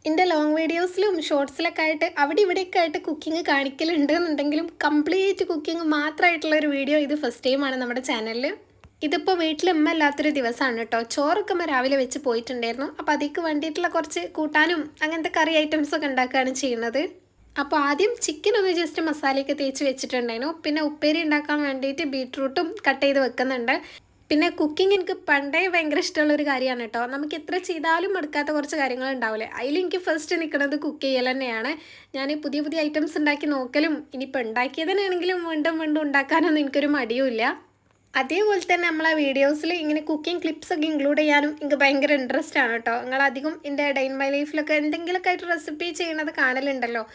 എൻ്റെ ലോങ് വീഡിയോസിലും ഷോർട്സിലൊക്കെ ആയിട്ട് അവിടെ ഇവിടെയൊക്കെ ആയിട്ട് കുക്കിംഗ് കാണിക്കലുണ്ട് എന്നുണ്ടെങ്കിലും കംപ്ലീറ്റ് കുക്കിംഗ് മാത്രമായിട്ടുള്ള ഒരു വീഡിയോ ഇത് ഫസ്റ്റ് ടൈമാണ് നമ്മുടെ ചാനലിൽ. ഇതിപ്പോൾ വീട്ടിൽ ഉമ്മ ഇല്ലാത്തൊരു ദിവസമാണ് കേട്ടോ. ചോറൊക്കെ അമ്മ രാവിലെ വെച്ച് പോയിട്ടുണ്ടായിരുന്നു. അപ്പോൾ അതിലേക്ക് വേണ്ടിയിട്ടുള്ള കുറച്ച് കൂട്ടാനും അങ്ങനത്തെ കറി ഐറ്റംസൊക്കെ ഉണ്ടാക്കുകയാണ് ചെയ്യുന്നത്. അപ്പോൾ ആദ്യം ചിക്കൻ ഒന്ന് ജസ്റ്റ് മസാലയൊക്കെ തേച്ച് വെച്ചിട്ടുണ്ടായിരുന്നു. പിന്നെ ഉപ്പേരി ഉണ്ടാക്കാൻ വേണ്ടിയിട്ട് ബീട്രൂട്ടും കട്ട് ചെയ്ത് വെക്കുന്നുണ്ട്. പിന്നെ കുക്കിംഗ് എനിക്ക് പണ്ടേ ഭയങ്കര ഇഷ്ടമുള്ളൊരു കാര്യമാണ് കേട്ടോ. നമുക്ക് എത്ര ചെയ്താലും എടുക്കാത്ത കുറച്ച് കാര്യങ്ങൾ ഉണ്ടാവില്ലേ, അതിലെനിക്ക് ഫസ്റ്റ് നിൽക്കുന്നത് കുക്ക് ചെയ്യൽ തന്നെയാണ്. ഞാൻ പുതിയ പുതിയ ഐറ്റംസ് ഉണ്ടാക്കി നോക്കലും ഇനിയിപ്പോൾ ഉണ്ടാക്കിയതിനാണെങ്കിലും വീണ്ടും വീണ്ടും ഉണ്ടാക്കാനൊന്നും എനിക്കൊരു മടിയുമില്ല. അതേപോലെ തന്നെ നമ്മളെ വീഡിയോസിൽ ഇങ്ങനെ കുക്കിംഗ് ക്ലിപ്സൊക്കെ ഇൻക്ലൂഡ് ചെയ്യാനും എനിക്ക് ഭയങ്കര ഇൻട്രസ്റ്റ് ആണ് കേട്ടോ. നിങ്ങളധികം എൻ്റെ ഡേ ഇൻ മൈ ലൈഫിലൊക്കെ എന്തെങ്കിലുമൊക്കെ ആയിട്ട് റെസിപ്പി ചെയ്യണത് കാണലുണ്ടല്ലോ.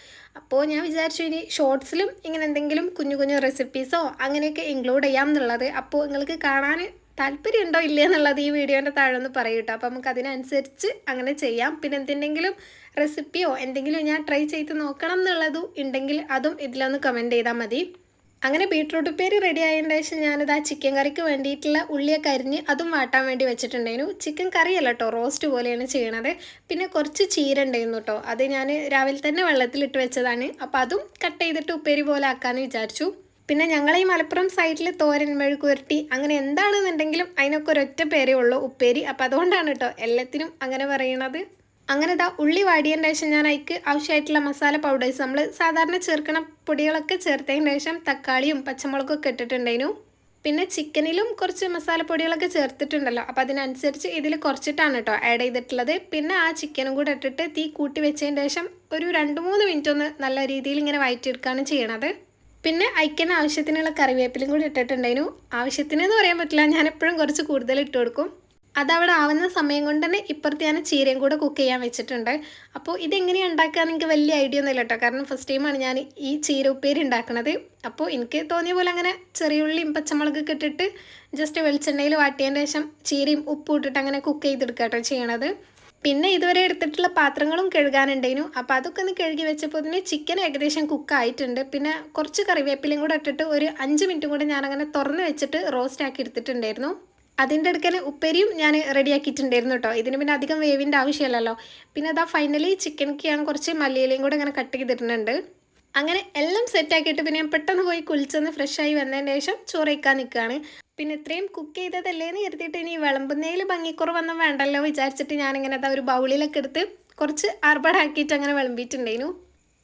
അപ്പോൾ ഞാൻ വിചാരിച്ചു ഇനി ഷോർട്സിലും ഇങ്ങനെ എന്തെങ്കിലും കുഞ്ഞു കുഞ്ഞു റെസിപ്പീസോ അങ്ങനെയൊക്കെ ഇൻക്ലൂഡ് ചെയ്യാം എന്നുള്ളത്. അപ്പോൾ നിങ്ങൾക്ക് കാണാൻ താല്പര്യമുണ്ടോ ഇല്ലേ എന്നുള്ളത് ഈ വീഡിയോൻ്റെ താഴെ ഒന്ന് പറയൂ കേട്ടോ. അപ്പോൾ നമുക്ക് അതിനനുസരിച്ച് അങ്ങനെ ചെയ്യാം. പിന്നെ എന്തെങ്കിലും റെസിപ്പിയോ എന്തെങ്കിലും ഞാൻ ട്രൈ ചെയ്ത് നോക്കണം എന്നുള്ളതും ഉണ്ടെങ്കിൽ അതും ഇതിലൊന്ന് കമൻറ്റ് ചെയ്താൽ മതി. അങ്ങനെ ബീട്രൂട്ട് ഉപ്പേരി റെഡി ആയതിന് ശേഷം ഞാനിത് ആ ചിക്കൻ കറിക്ക് വേണ്ടിയിട്ടുള്ള ഉള്ളിയൊക്കെ അരിഞ്ഞ് അതും വാട്ടാൻ വേണ്ടി വെച്ചിട്ടുണ്ടായിരുന്നു. ചിക്കൻ കറിയല്ല കേട്ടോ, റോസ്റ്റ് പോലെയാണ് ചെയ്യണത്. പിന്നെ കുറച്ച് ചീര ഉണ്ടായിരുന്നു കേട്ടോ, അത് ഞാൻ രാവിലെ തന്നെ വെള്ളത്തിലിട്ട് വെച്ചതാണ്. അപ്പോൾ അതും കട്ട് ചെയ്തിട്ട് ഉപ്പേരി പോലെ ആക്കാമെന്ന് വിചാരിച്ചു. പിന്നെ ഞങ്ങളെ ഈ മലപ്പുറം സൈഡിൽ തോരൻ, മെഴുക്കുവരട്ടി അങ്ങനെ എന്താണെന്നുണ്ടെങ്കിലും അതിനൊക്കെ ഒരൊറ്റ പേരേ ഉള്ളൂ, ഉപ്പേരി. അപ്പോൾ അതുകൊണ്ടാണ് കേട്ടോ എല്ലാത്തിനും അങ്ങനെ പറയണത്. അങ്ങനെ ഇതാ ഉള്ളി വാടിയതിന് ശേഷം ഞാൻ അതിക്ക് ആവശ്യമായിട്ടുള്ള മസാല പൗഡേഴ്സ് നമ്മൾ സാധാരണ ചേർക്കണ പൊടികളൊക്കെ ചേർത്തതിന് ശേഷം തക്കാളിയും പച്ചമുളകൊക്കെ ഇട്ടിട്ടുണ്ടായിരുന്നു. പിന്നെ ചിക്കനിലും കുറച്ച് മസാലപ്പൊടികളൊക്കെ ചേർത്തിട്ടുണ്ടല്ലോ, അപ്പോൾ അതിനനുസരിച്ച് ഇതിൽ കുറച്ചിട്ടാണ് കേട്ടോ ആഡ് ചെയ്തിട്ടുള്ളത്. പിന്നെ ആ ചിക്കനും കൂടെ ഇട്ടിട്ട് തീ കൂട്ടി വെച്ചതിന് ശേഷം ഒരു 2-3 മിനിറ്റ് ഒന്ന് നല്ല രീതിയിൽ ഇങ്ങനെ വഴറ്റിയെടുക്കുകയാണ് ചെയ്യണത്. പിന്നെ അയക്കുന്ന ആവശ്യത്തിനുള്ള കറിവേപ്പിലും കൂടി ഇട്ടിട്ടുണ്ടായിരുന്നു. ആവശ്യത്തിനെന്ന് പറയാൻ പറ്റില്ല, ഞാൻ എപ്പോഴും കുറച്ച് കൂടുതൽ ഇട്ട് കൊടുക്കും. അതവിടെ ആവുന്ന സമയം കൊണ്ട് തന്നെ ഇപ്പുറത്ത് ഞാൻ ചീരയും കൂടെ കുക്ക് ചെയ്യാൻ വെച്ചിട്ടുണ്ട്. അപ്പോൾ ഇതെങ്ങനെയാണ് ഉണ്ടാക്കുക എനിക്ക് വലിയ ഐഡിയ ഒന്നുമില്ല കേട്ടോ, കാരണം ഫസ്റ്റ് ടൈമാണ് ഞാൻ ഈ ചീര ഉപ്പേരി ഉണ്ടാക്കുന്നത്. അപ്പോൾ എനിക്ക് തോന്നിയ പോലെ അങ്ങനെ ചെറിയുള്ളിയും പച്ചമുളകൊക്കെ ഇട്ടിട്ട് ജസ്റ്റ് വെളിച്ചെണ്ണയിൽ വാട്ടിയതിന് ശേഷം ചീരയും ഉപ്പും ഇട്ടിട്ട് അങ്ങനെ കുക്ക് ചെയ്തെടുക്കുക കേട്ടോ ചെയ്യണത്. പിന്നെ ഇതുവരെ എടുത്തിട്ടുള്ള പാത്രങ്ങളും കഴുകാനുണ്ടായിരുന്നു. അപ്പോൾ അതൊക്കെ ഒന്ന് കഴുകി വെച്ചപ്പോൾ ഇതിന് ചിക്കൻ ഏകദേശം കുക്കായിട്ടുണ്ട്. പിന്നെ കുറച്ച് കറിവേപ്പിലയും കൂടെ ഇട്ടിട്ട് ഒരു 5 മിനിറ്റും കൂടെ ഞാനങ്ങനെ തുറന്ന് വെച്ചിട്ട് റോസ്റ്റ് ആക്കി എടുത്തിട്ടുണ്ടായിരുന്നു. അതിൻ്റെ അടുക്കനെ ഉപ്പേരിയും ഞാൻ റെഡിയാക്കിയിട്ടുണ്ടായിരുന്നു കേട്ടോ. ഇതിന് പിന്നെ അധികം വേവിൻ്റെ ആവശ്യമില്ലല്ലോ. പിന്നെ അതാ ഫൈനലി ചിക്കനൊക്കെ ഞാൻ കുറച്ച് മല്ലിയിലയും കൂടെ ഇങ്ങനെ കട്ട് ചെയ്തിട്ടുണ്ട്. അങ്ങനെ എല്ലാം സെറ്റാക്കിയിട്ട് പിന്നെ ഞാൻ പെട്ടെന്ന് പോയി കുളിച്ചൊന്ന് ഫ്രഷായി വന്നതിന് ശേഷം ചോറ് വയ്ക്കാൻ നിൽക്കുകയാണ്. പിന്നെ ഇത്രയും കുക്ക് ചെയ്തതല്ലേന്ന് കരുതിയിട്ട് ഇനി വിളമ്പുന്നതിൽ ഭംഗിക്കുറവൊന്നും വേണ്ടല്ലോ വിചാരിച്ചിട്ട് ഞാനിങ്ങനെ അതാ ഒരു ബൗളിലൊക്കെ എടുത്ത് കുറച്ച് ആർഭാടാക്കിയിട്ട് അങ്ങനെ വിളമ്പിയിട്ടുണ്ടായിരുന്നു.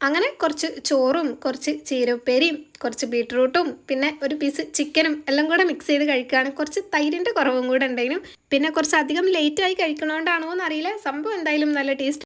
അങ്ങനെ കുറച്ച് ചോറും കുറച്ച് ചീരപ്പേരിയും കുറച്ച് ബീട്രൂട്ടും പിന്നെ ഒരു പീസ് ചിക്കനും എല്ലാം കൂടെ മിക്സ് ചെയ്ത് കഴിക്കുകയാണ്. കുറച്ച് തൈരിൻ്റെ കുറവും കൂടെ ഉണ്ടായിരുന്നു. പിന്നെ കുറച്ച് അധികം ലേറ്റായി കഴിക്കണോണ്ടാണോ എന്നറിയില്ല, സംഭവം എന്തായാലും നല്ല ടേസ്റ്റ്.